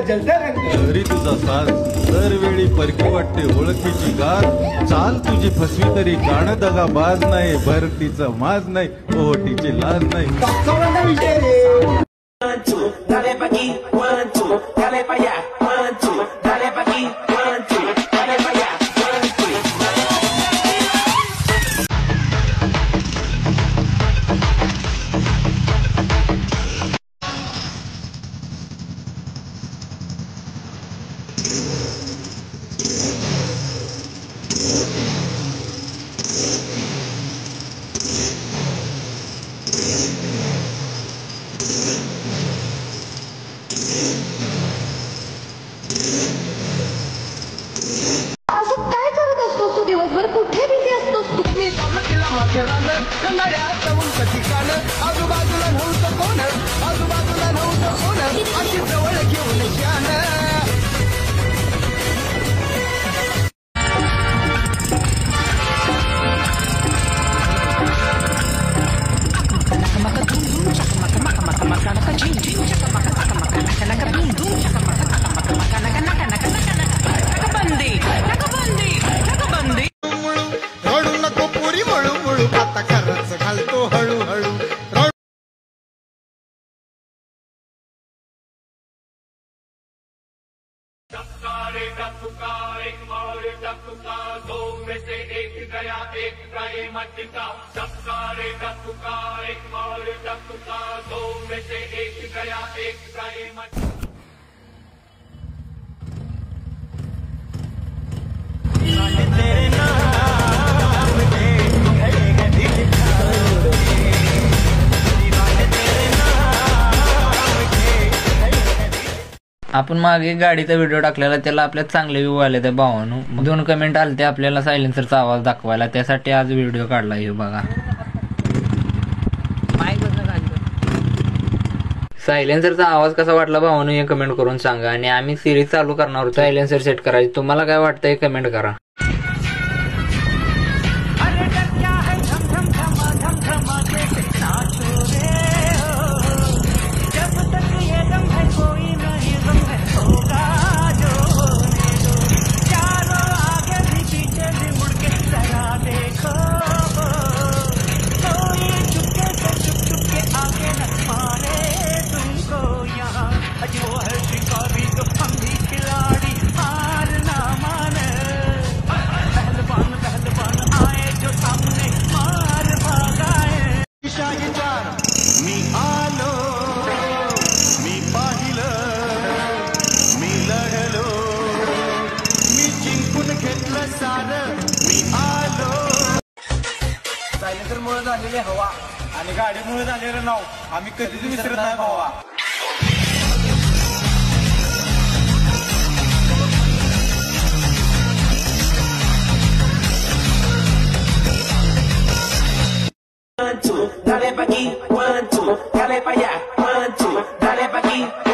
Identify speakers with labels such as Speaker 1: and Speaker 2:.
Speaker 1: जलते रंग
Speaker 2: घरी तुझा साज दरवेळी परकी वाटते ओळखीची गार चाल तुझी फसवी तरी गाणं दगा बाज नाही भरतीचा माज नाही ओटीची लाज नाही
Speaker 1: विषय रे
Speaker 3: Dale pa' aquí, 1, 2, dale pa' allá, 1, 2, dale pa' aquí, 1, 2, dale pa' allá, 1, 2.
Speaker 4: दिवसभर कुठे बिझी असतोस तू?
Speaker 1: आजूबाजूला नव्हतं कोण आजूबाजूला नव्हतं कोण अशी जवळ घेऊन शान रडू नको पुरी मळू मळू आता खरंच घालतो हळूहळू
Speaker 5: आपण मागे गाडीचा व्हिडिओ टाकलेला त्याला आपल्यात चांगले व्ह्यू आले त्या भावानो 2 कमेंट आलते आपल्याला सायलेन्सरचा आवाज दाखवायला त्यासाठी आज व्हिडिओ काढला हे बघा सायलेन्सरचा आवाज कसा वाटला भावानो हे कमेंट करून सांगा आणि आम्ही सिरीज चालू करणार आहोत सायलेन्सर सेट करायची तुम्हाला काय वाटतं हे कमेंट करा
Speaker 1: मी आलो मी पाहिलं मी लढलो मी जिंकून घेतलं सारं मी आलो सायलेन्सर मुळे झालेली हवा आणि गाडीमुळे झालेलं नाव आम्ही कधीच विसरत नाही भावा
Speaker 3: Dale pa' aquí, 1, 2, dale pa' allá, 1, 2, dale pa' aquí.